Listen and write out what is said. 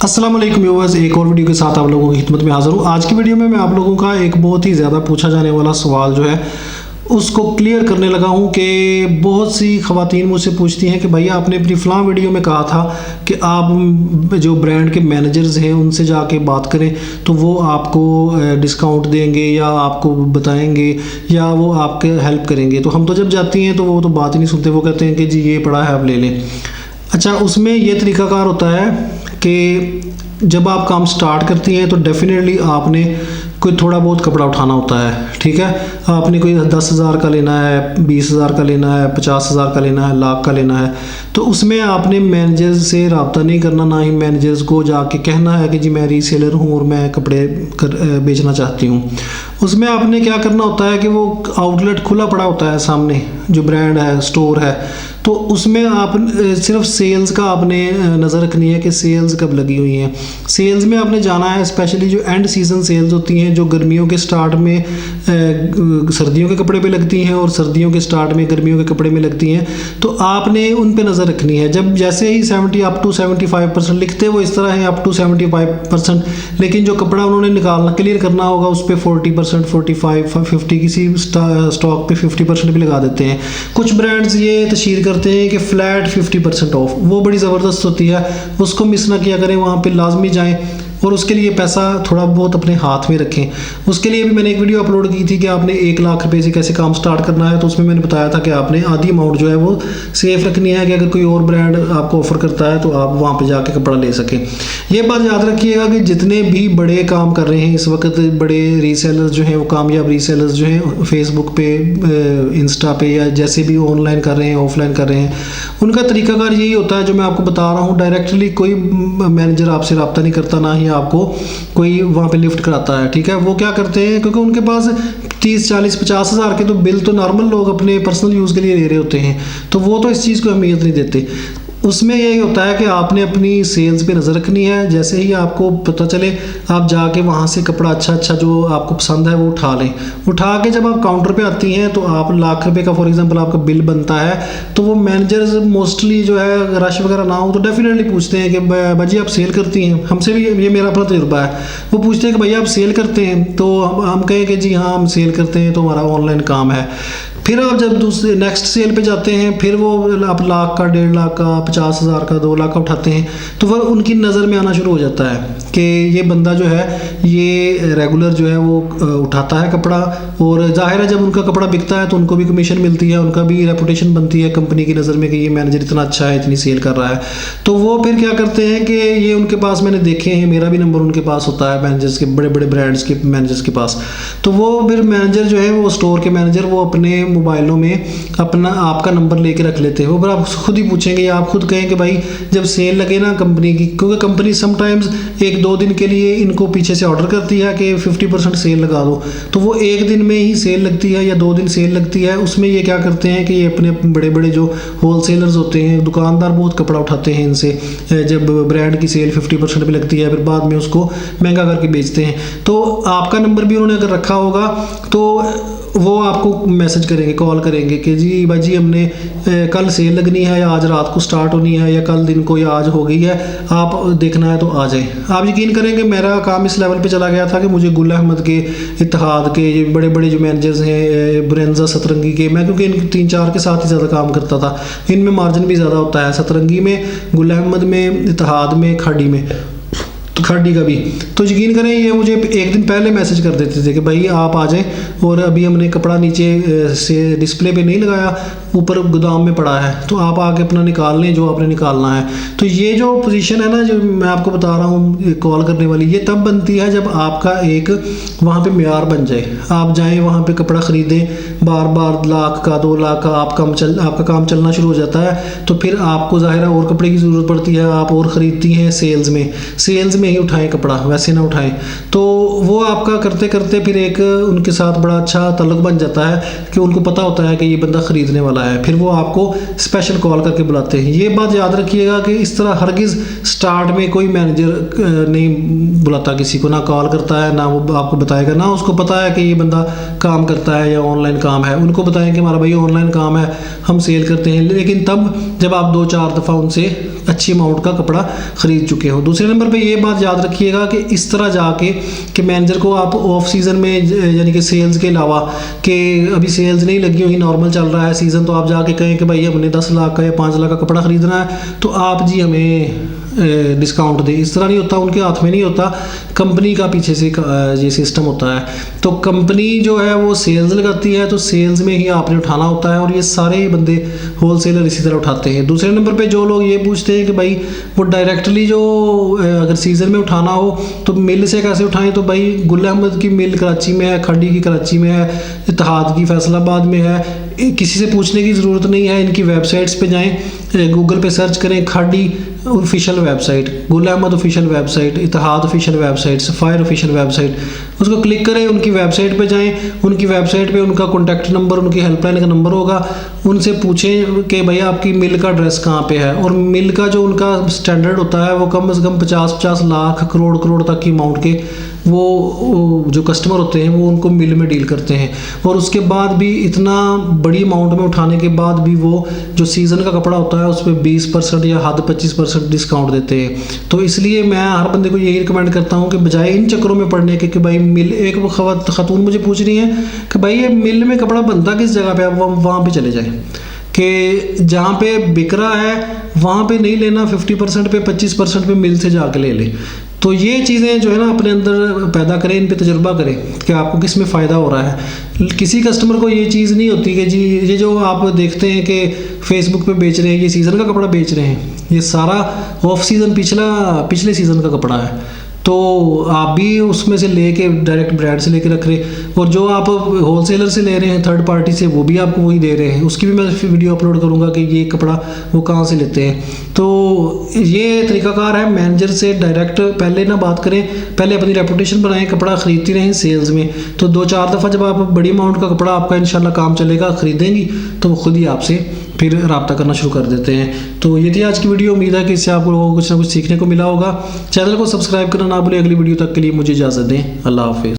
अस्सलाम वालेकुम व्यूअर्स, एक और वीडियो के साथ आप लोगों की खिदमत में हाज़िर हूँ। आज की वीडियो में मैं आप लोगों का एक बहुत ही ज़्यादा पूछा जाने वाला सवाल जो है उसको क्लियर करने लगा हूँ कि बहुत सी ख़वातीन मुझसे पूछती हैं कि भैया आपने अपनी फ़लाँ वीडियो में कहा था कि आप जो ब्रांड के मैनेजर्स हैं उनसे जाके बात करें तो वो आपको डिस्काउंट देंगे या आपको बताएंगे या वो आपके हेल्प करेंगे। तो हम तो जब जाती हैं तो वो तो बात ही नहीं सुनते, वो कहते हैं कि जी ये पड़ा है आप ले लें। अच्छा, उसमें ये तरीक़ाकार होता है कि जब आप काम स्टार्ट करती हैं तो डेफिनेटली आपने कोई थोड़ा बहुत कपड़ा उठाना होता है, ठीक है। आपने कोई 10,000 का लेना है, 20,000 का लेना है, 50,000 का लेना है, लाख का लेना है, तो उसमें आपने मैनेजर्स से रब्ता नहीं करना, ना ही मैनेजर्स को जाके कहना है कि जी मैं रीसेलर हूँ और मैं कपड़े बेचना चाहती हूँ। उसमें आपने क्या करना होता है कि वो आउटलेट खुला पड़ा होता है सामने, जो ब्रांड है, स्टोर है, तो उसमें आप सिर्फ सेल्स का आपने नज़र रखनी है कि सेल्स कब लगी हुई हैं। सेल्स में आपने जाना है, स्पेशली जो एंड सीज़न सेल्स होती हैं, जो गर्मियों के स्टार्ट में सर्दियों के कपड़े पे लगती हैं और सर्दियों के स्टार्ट में गर्मियों के कपड़े में लगती हैं, तो आपने उन पे नज़र रखनी है। जब जैसे ही 70 अप टू 75% लिखते वो इस तरह है अप टू 75%, लेकिन जो कपड़ा उन्होंने निकालना क्लियर करना होगा उस पर 40%, 45, 50, किसी स्टॉक पे 50% भी लगा देते हैं। कुछ ब्रांड्स ये तशहीर करते हैं कि फ्लैट 50% ऑफ, वो बड़ी ज़बरदस्त होती है, उसको मिस ना किया करें, वहाँ पे लाजमी जाएं और उसके लिए पैसा थोड़ा बहुत अपने हाथ में रखें। उसके लिए भी मैंने एक वीडियो अपलोड की थी कि आपने 1 लाख रुपए से कैसे काम स्टार्ट करना है, तो उसमें मैंने बताया था कि आपने आधी अमाउंट जो है वो सेफ रखनी है कि अगर कोई और ब्रांड आपको ऑफर करता है तो आप वहाँ पे जाके कपड़ा ले सकें। ये बात याद रखिएगा कि जितने भी बड़े काम कर रहे हैं इस वक्त, बड़े रीसेलर्स जो हैं, वो कामयाब रीसेलर्स जो हैं फेसबुक पे, इंस्टा पे या जैसे भी ऑनलाइन कर रहे हैं, ऑफलाइन कर रहे हैं, उनका तरीकाकार यही होता है जो मैं आपको बता रहा हूँ। डायरेक्टली कोई मैनेजर आपसे रब्ता नहीं करता, ना ही आपको कोई वहाँ पे लिफ्ट कराता है, ठीक है। वो क्या करते हैं, क्योंकि उनके पास 30, 40, 50 हज़ार के तो बिल तो नॉर्मल लोग अपने पर्सनल यूज़ के लिए ले रहे होते हैं, तो वो तो इस चीज़ को अहमियत नहीं देते। उसमें यही होता है कि आपने अपनी सेल्स पे नज़र रखनी है। जैसे ही आपको पता चले आप जाके वहाँ से कपड़ा अच्छा जो आपको पसंद है वो उठा लें। उठा के जब आप काउंटर पे आती हैं तो आप लाख रुपए का फॉर एग्जांपल आपका बिल बनता है, तो वो मैनेजर्स मोस्टली जो है रश वगैरह ना हो तो डेफिनेटली पूछते हैं कि भाजी आप सेल करती हैं। हमसे भी ये मेरा अपना तजुर्बा है, वो पूछते हैं कि भैया आप सेल करते हैं, तो हम कहें कि जी हाँ हम सेल करते हैं, तो हमारा ऑनलाइन काम है। फिर आप जब दूसरे नेक्स्ट सेल पे जाते हैं, फिर वो आप लाख का, 1.5 लाख का, 50,000 का, 2 लाख का उठाते हैं, तो फिर उनकी नज़र में आना शुरू हो जाता है कि ये बंदा जो है ये रेगुलर जो है वो उठाता है कपड़ा, और जाहिर है जब उनका कपड़ा बिकता है तो उनको भी कमीशन मिलती है, उनका भी रेपुटेशन बनती है कंपनी की नज़र में कि ये मैनेजर इतना अच्छा है, इतनी सेल कर रहा है। तो वो फिर क्या करते हैं कि ये उनके पास, मैंने देखे हैं, मेरा भी नंबर उनके पास होता है, मैनेजर्स के, बड़े बड़े ब्रांड्स के मैनेजर्स के पास। तो वो फिर मैनेजर जो है, वो स्टोर के मैनेजर, वो अपने मोबाइलों में अपना आपका नंबर लेके रख लेते हैं। वो फिर आप खुद ही पूछेंगे या आप खुद कहें कि भाई जब सेल लगे ना कंपनी की, क्योंकि कंपनी समटाइम्स 1-2 दिन के लिए इनको पीछे से ऑर्डर करती है कि 50% सेल लगा दो, तो वो 1 दिन में ही सेल लगती है या 2 दिन सेल लगती है। उसमें ये क्या करते हैं कि ये अपने बड़े बड़े जो होलसेलर्स होते हैं, दुकानदार, बहुत कपड़ा उठाते हैं इनसे। जब ब्रांड की सेल 50% पे लगती है फिर बाद में उसको महंगा करके बेचते हैं। तो आपका नंबर भी उन्होंने अगर रखा होगा तो वो आपको मैसेज करेंगे, कॉल करेंगे कि जी भाई जी हमने कल सेल लगनी है, या आज रात को स्टार्ट होनी है, या कल दिन को, या आज हो गई है, आप देखना है तो आ जाए। आप यकीन करेंगे मेरा काम इस लेवल पे चला गया था कि मुझे गुल अहमद के, इत्तेहाद के, ये बड़े बड़े जो मैनेजर्स हैं, ब्रेंजा, सतरंगी के, मैं क्योंकि इन 3-4 के साथ ही ज़्यादा काम करता था, इनमें मार्जिन भी ज़्यादा होता है, सतरंगी में, गुल अहमद में, इत्तेहाद में, खाड़ी में, खाड़ी का भी। तो यकीन करें ये मुझे 1 दिन पहले मैसेज कर देते थे कि भाई आप आ जाएं, और अभी हमने कपड़ा नीचे से डिस्प्ले पे नहीं लगाया, ऊपर गोदाम में पड़ा है, तो आप आके अपना निकाल लें जो आपने निकालना है। तो ये जो पोजीशन है ना, जो मैं आपको बता रहा हूँ कॉल करने वाली, ये तब बनती है जब आपका एक वहाँ पे मेयार बन जाए। आप जाएँ वहाँ पे कपड़ा ख़रीदें, बार बार लाख का, 2 लाख का आपका काम चलना शुरू हो जाता है, तो फिर आपको ज़ाहिर है और कपड़े की ज़रूरत पड़ती है, आप और ख़रीदती हैं सेल्स में में ही उठाएं कपड़ा, वैसे ना उठाएं। तो वो आपका करते करते फिर एक उनके साथ बड़ा अच्छा ताल्लुक बन जाता है कि उनको पता होता है कि ये बंदा ख़रीदने वाला है, फिर वो आपको स्पेशल कॉल करके बुलाते हैं। ये बात याद रखिएगा कि इस तरह हरगिज़ स्टार्ट में कोई मैनेजर नहीं बुलाता किसी को, ना कॉल करता है, ना वो आपको बताएगा, ना उसको पता है कि ये बंदा काम करता है या ऑनलाइन काम है। उनको बताएं कि हमारा भाई ऑनलाइन काम है, हम सेल करते हैं, लेकिन तब जब आप 2-4 दफ़ा उनसे अच्छी अमाउंट का कपड़ा ख़रीद चुके हो। दूसरे नंबर पे ये बात याद रखिएगा कि इस तरह जाके कि मैनेजर को आप ऑफ सीज़न में, यानी कि सेल्स के अलावा, कि अभी सेल्स नहीं लगी हुई, नॉर्मल चल रहा है सीज़न, तो आप जाके कहें कि भाई हमने 10 लाख का या 5 लाख का कपड़ा ख़रीदना है तो आप जी हमें डिस्काउंट दे। इस तरह नहीं होता, उनके हाथ में नहीं होता, कंपनी का पीछे से ये सिस्टम होता है। तो कंपनी जो है वो सेल्स लगाती है, तो सेल्स में ही आपने उठाना होता है, और ये सारे बंदे होलसेलर इसी तरह उठाते हैं। दूसरे नंबर पे जो लोग ये पूछते हैं कि भाई वो डायरेक्टली जो अगर सीज़न में उठाना हो तो मिल से कैसे उठाएं, तो भाई गुल अहमद की मिल कराची में है, खड़ी की कराची में है, इत्तेहाद की फैसलाबाद में है, किसी से पूछने की ज़रूरत नहीं है। इनकी वेबसाइट्स पे जाएं, गूगल पे सर्च करें खाड़ी official website, Gul Ahmed official website, Ittehad official website, sapphire official website, उसको क्लिक करें, उनकी वेबसाइट पे जाएं, उनकी वेबसाइट पे उनका कॉन्टैक्ट नंबर, उनकी हेल्पलाइन का नंबर होगा, उनसे पूछें कि भैया आपकी मिल का एड्रेस कहाँ पे है। और मिल का जो उनका स्टैंडर्ड होता है वो कम से कम 50-50 लाख करोड़ तक की अमाउंट के वो जो कस्टमर होते हैं वो उनको मिल में डील करते हैं। और उसके बाद भी इतना बड़ी अमाउंट में उठाने के बाद भी वो जो सीज़न का कपड़ा होता है उस पर 20% या हद 25% डिस्काउंट देते हैं। तो इसलिए मैं हर बंदे को यही रिकमेंड करता हूँ कि बजाय इन चक्करों में पड़ने के कि भाई मिल, एक वो खातून मुझे पूछ रही है कि भाई ये मिल में कपड़ा बनता किस जगह पे, आप वहाँ पे चले जाएँ कि जहाँ पे बिक रहा है वहाँ पे नहीं लेना, 50% पे 25% पे मिल से जाके ले ले। तो ये चीज़ें जो है ना अपने अंदर पैदा करें, इन पे तजुर्बा करें कि आपको किस में फ़ायदा हो रहा है। किसी कस्टमर को ये चीज़ नहीं होती कि जी ये जो आप देखते हैं कि फेसबुक पे बेच रहे हैं, ये सीज़न का कपड़ा बेच रहे हैं, ये सारा ऑफ सीज़न पिछले सीज़न का कपड़ा है। तो आप भी उसमें से लेके डायरेक्ट ब्रांड से लेके रख रहे, और जो आप होलसेलर से ले रहे हैं थर्ड पार्टी से, वो भी आपको वही दे रहे हैं। उसकी भी मैं वीडियो अपलोड करूंगा कि ये कपड़ा वो कहाँ से लेते हैं। तो ये तरीकाकार है, मैनेजर से डायरेक्ट पहले ना बात करें, पहले अपनी रेपुटेशन बनाएं, कपड़ा ख़रीदती रहें सेल्स में। तो 2-4 दफ़ा जब आप बड़ी अमाउंट का कपड़ा आपका इंशाल्लाह काम चलेगा, ख़रीदेंगी, तो वो खुद ही आपसे फिर रब्ता करना शुरू कर देते हैं। तो ये थी आज की वीडियो, उम्मीद है कि इससे आप लोगों को कुछ ना कुछ सीखने को मिला होगा। चैनल को सब्सक्राइब करना ना भूलें। अगली वीडियो तक के लिए मुझे इजाज़त दें। अल्लाह हाफ़िज़।